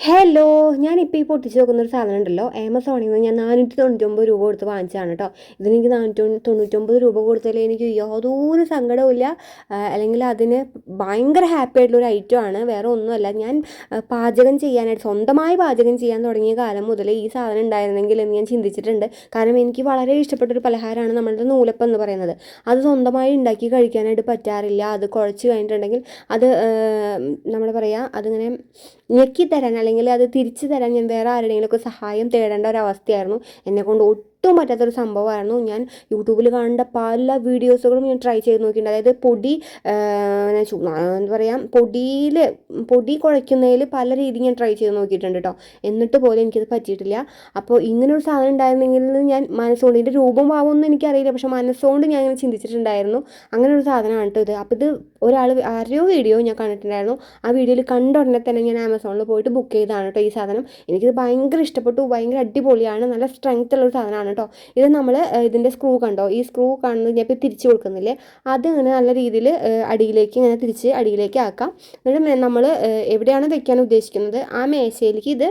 Hello, ഞാനിപ്പോൾ ഈ പൊട്ടിച്ച് നോക്കുന്നൊരു സാധനം ഉണ്ടല്ലോ, ആമസോണിൽ നിന്ന് ഞാൻ 499 രൂപ കൊടുത്ത് വാങ്ങിച്ചതാണ് കേട്ടോ. ഇതിനെനിക്ക് 499 രൂപ കൊടുത്താലേ എനിക്ക് യാതൊരു സങ്കടവുമില്ല, അല്ലെങ്കിൽ അതിന് ഭയങ്കര ഹാപ്പി ആയിട്ടുള്ളൊരു ഐറ്റമാണ്. വേറെ ഒന്നുമല്ല, ഞാൻ പാചകം ചെയ്യാനായിട്ട് സ്വന്തമായി പാചകം ചെയ്യാൻ തുടങ്ങിയ കാലം മുതൽ ഈ സാധനം ഉണ്ടായിരുന്നെങ്കിൽ എന്ന് ഞാൻ ചിന്തിച്ചിട്ടുണ്ട്. കാരണം എനിക്ക് വളരെ ഇഷ്ടപ്പെട്ടൊരു പലഹാരമാണ് നമ്മളുടെ നൂലപ്പം എന്ന് പറയുന്നത്. അത് സ്വന്തമായി ഉണ്ടാക്കി കഴിക്കാനായിട്ട് പറ്റാറില്ല. അത് കുഴച്ച് കഴിഞ്ഞിട്ടുണ്ടെങ്കിൽ അത് നമ്മൾ പറയുക അതിങ്ങനെ ഞെക്കി തരാൻ അല്ലെങ്കിൽ അത് തിരിച്ചു തരാൻ ഞാൻ വേറെ ആരുടെയെങ്കിലുമൊക്കെ സഹായം തേടേണ്ട ഒരു അവസ്ഥയായിരുന്നു. എന്നെക്കൊണ്ട് ഒട്ടും പറ്റാത്തൊരു സംഭവമായിരുന്നു. ഞാൻ യൂട്യൂബിൽ കണ്ട പല വീഡിയോസുകളും ഞാൻ ട്രൈ ചെയ്ത് നോക്കിയിട്ടുണ്ട്. അതായത് പൊടി എന്താ പറയുക, പൊടി കുഴയ്ക്കുന്നതിൽ പല രീതി ഞാൻ ട്രൈ ചെയ്ത് നോക്കിയിട്ടുണ്ട് കേട്ടോ. എന്നിട്ട് പോലും എനിക്കത് പറ്റിയിട്ടില്ല. അപ്പോൾ ഇങ്ങനൊരു സാധനം ഉണ്ടായിരുന്നെങ്കിൽ ഞാൻ മനസ്സുകൊണ്ട്, ഇതിൻ്റെ രൂപം ഭാവമൊന്നും എനിക്കറിയില്ല, പക്ഷെ മനസ്സുകൊണ്ട് ഞാൻ ഇങ്ങനെ ചിന്തിച്ചിട്ടുണ്ടായിരുന്നു. അങ്ങനെ ഒരു സാധനമാണ് കേട്ടോ ഇത്. അപ്പോൾ ഇത് ആരെയോ വീഡിയോ ഞാൻ കണ്ടിട്ടുണ്ടായിരുന്നു. ആ വീഡിയോയിൽ കണ്ട ഉടനെ തന്നെ ഞാൻ ആമസോണിൽ പോയിട്ട് ബുക്ക് ചെയ്തതാണ് കേട്ടോ ഈ സാധനം. എനിക്കിത് ഭയങ്കര ഇഷ്ടപ്പെട്ടു. ഭയങ്കര അടിപൊളിയാണ്. നല്ല സ്ട്രെങ്ത് ഉള്ളൊരു സാധനമാണ് കേട്ടോ. ഇത് നമ്മൾ ഇതിൻ്റെ സ്ക്രൂ കണ്ടോ, ഈ സ്ക്രൂ കാണുന്നത് ഞാൻ ഇപ്പോൾ തിരിച്ച് കൊടുക്കുന്നില്ലേ, അത് ഇങ്ങനെ നല്ല രീതിയിൽ അടിയിലേക്ക് ഇങ്ങനെ തിരിച്ച് അടിയിലേക്ക് ആക്കാം. എന്നിട്ട് നമ്മൾ എവിടെയാണ് വെക്കാൻ ഉദ്ദേശിക്കുന്നത് ആ മേശയിലേക്ക് ഇത്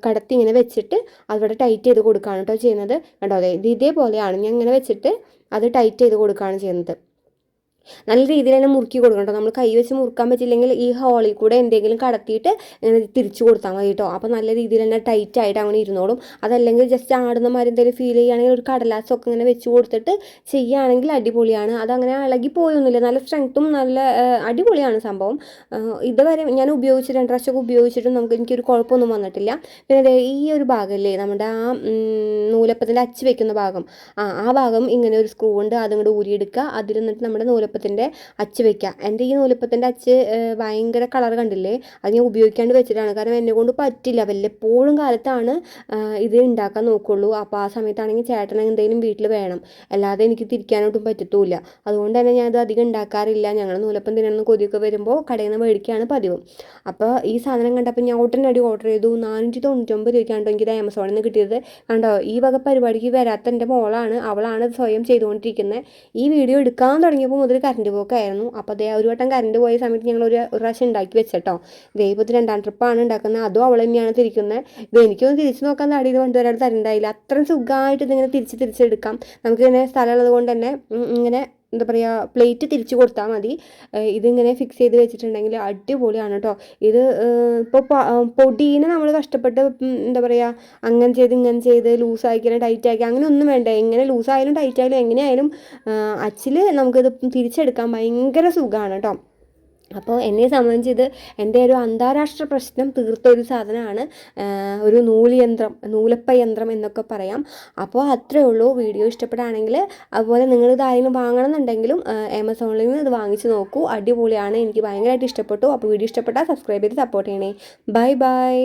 കടത്തി ഇങ്ങനെ വെച്ചിട്ട് അവിടെ ടൈറ്റ് ചെയ്ത് കൊടുക്കുകയാണ് കേട്ടോ ചെയ്യുന്നത്. കണ്ടോ, അതെ, ഇതേപോലെയാണ് ഞാൻ ഇങ്ങനെ വെച്ചിട്ട് അത് ടൈറ്റ് ചെയ്ത് കൊടുക്കുകയാണ് ചെയ്യുന്നത്. നല്ല രീതിയിൽ തന്നെ മുറുക്കി കൊടുക്കണം കേട്ടോ. നമ്മൾ കൈ വെച്ച് മുറുക്കാൻ പറ്റില്ലെങ്കിൽ ഈ ഹോളിൽ കൂടെ എന്തെങ്കിലും കടത്തിയിട്ട് തിരിച്ചു കൊടുത്താൽ മതി കേട്ടോ. അപ്പോൾ നല്ല രീതിയിൽ തന്നെ ടൈറ്റ് ആയിട്ട് അങ്ങനെ ഇരുന്നോളും. അതല്ലെങ്കിൽ ജസ്റ്റ് ആടുന്ന മാതിരി എന്തെങ്കിലും ഫീൽ ചെയ്യുകയാണെങ്കിൽ ഒരു കടലാസൊക്കെ ഇങ്ങനെ വെച്ച് കൊടുത്തിട്ട് ചെയ്യുകയാണെങ്കിൽ അടിപൊളിയാണ്. അതങ്ങനെ ഇളകി പോയൊന്നുമില്ല, നല്ല സ്ട്രെങ്ത്തും നല്ല അടിപൊളിയാണ് സംഭവം. ഇതുവരെ ഞാൻ ഉപയോഗിച്ച് 2 പ്രാവശ്യമൊക്കെ ഉപയോഗിച്ചിട്ടും എനിക്കൊരു കുഴപ്പമൊന്നും വന്നിട്ടില്ല. പിന്നെ ഈ ഒരു ഭാഗമല്ലേ നമ്മുടെ ആ നൂലപ്പത്തിൻ്റെ അച്ച് വെക്കുന്ന ഭാഗം, ആ ഭാഗം ഇങ്ങനെ ഒരു സ്ക്രൂ ഉണ്ട്, അതിങ്ങോട്ട് ഊരിയെടുക്കുക. അതിൽ നിന്നിട്ട് നമ്മുടെ നൂലപ്പത്തിൻ്റെ അച്ച് വെക്കുക. എൻ്റെ ഈ നൂലപ്പത്തിൻ്റെ അച്ച് ഭയങ്കര കളർ കണ്ടില്ലേ, അത് ഞാൻ ഉപയോഗിക്കാണ്ട് വെച്ചിട്ടാണ്. കാരണം എന്നെ കൊണ്ട് പറ്റില്ല, വല്ലപ്പോഴും കാലത്താണ് ഇത് ഉണ്ടാക്കാൻ നോക്കുള്ളൂ. അപ്പോൾ ആ സമയത്താണെങ്കിൽ ചേട്ടൻ എന്തെങ്കിലും വീട്ടിൽ വേണം, അല്ലാതെ എനിക്ക് തിരിക്കാനൊട്ടും പറ്റത്തുമില്ല. അതുകൊണ്ട് തന്നെ ഞാനത് അധികം ഉണ്ടാക്കാറില്ല. ഞങ്ങൾ നൂലപ്പം തിന്നണമെന്ന് കൊതിയൊക്കെ വരുമ്പോൾ കടയിൽ നിന്ന് മേടിക്കുകയാണ് പതിവ്. അപ്പോൾ ഈ സാധനം കണ്ടപ്പോൾ ഞാൻ ഉടനടി ഓർഡർ ചെയ്തു. 499 രൂപയ്ക്കാണ് എനിക്കിത് ആമസോണിൽ നിന്ന് കിട്ടിയത്. കണ്ടോ, ഈ വക പരിപാടിക്ക് വരാത്ത എൻ്റെ മോളാണ്, അവളാണ് സ്വയം ചെയ്തുകൊണ്ടിരിക്കുന്നത്. ഈ വീഡിയോ എടുക്കാൻ തുടങ്ങിയപ്പോൾ മുതൽ കറണ്ട് പോക്കായിരുന്നു. അപ്പോൾ അതേ ഒരു വട്ടം കറണ്ട് പോയ സമയത്ത് ഞങ്ങൾ ഒരു പ്രാവശ്യം ഉണ്ടാക്കി വെച്ചിട്ടോ. ഇതേ ഇപ്പോൾ 2ാം ട്രിപ്പാണ് ഉണ്ടാക്കുന്നത്, അതും അവൾ തന്നെയാണ് തിരിക്കുന്നത്. ഇത് എനിക്കൊന്നും തിരിച്ച് നോക്കാൻ തടിയിൽ കൊണ്ടുവരാൻ തരണ്ടായില്ല. അത്രയും സുഖമായിട്ട് ഇതിങ്ങനെ തിരിച്ചെടുക്കാം. നമുക്കിങ്ങനെ സ്ഥലമുള്ളത് കൊണ്ട് തന്നെ ഇങ്ങനെ എന്താ പറയുക, പ്ലേറ്റ് തിരിച്ച് കൊടുത്താൽ മതി. ഇതിങ്ങനെ ഫിക്സ് ചെയ്ത് വെച്ചിട്ടുണ്ടെങ്കിൽ അടിപൊളിയാണ് കേട്ടോ. ഇത് ഇപ്പോൾ പൊടീനെ നമ്മൾ കഷ്ടപ്പെട്ട് എന്താ പറയുക അങ്ങനെ ചെയ്ത് ഇങ്ങനെ ചെയ്ത് ലൂസാക്കിയാലും ടൈറ്റ് ആക്കി അങ്ങനെ ഒന്നും വേണ്ട. എങ്ങനെ ലൂസായാലും ടൈറ്റ് ആയാലും എങ്ങനെയായാലും അച്ചിൽ നമുക്കിത് തിരിച്ചെടുക്കാൻ ഭയങ്കര സുഖമാണ് കേട്ടോ. അപ്പോൾ എന്നെ സംബന്ധിച്ച് ഇത് എൻ്റെ ഒരു അന്താരാഷ്ട്ര പ്രശ്നം തീർത്ത ഒരു സാധനമാണ്. ഒരു നൂലപ്പ യന്ത്രം എന്നൊക്കെ പറയാം. അപ്പോൾ അത്രേ ഉള്ളൂ. വീഡിയോ ഇഷ്ടപ്പെടുകയാണെങ്കിൽ അതുപോലെ നിങ്ങൾ ഇതായാലും വാങ്ങണം എന്നുണ്ടെങ്കിലും ആമസോണിൽ നിന്ന് ഇത് വാങ്ങിച്ച് നോക്കൂ. അടിപൊളിയാണ്, എനിക്ക് ഭയങ്കരമായിട്ട് ഇഷ്ടപ്പെട്ടു. അപ്പോൾ വീഡിയോ ഇഷ്ടപ്പെട്ടാൽ സബ്സ്ക്രൈബ് ചെയ്ത് സപ്പോർട്ട് ചെയ്യണേ. Bye bye.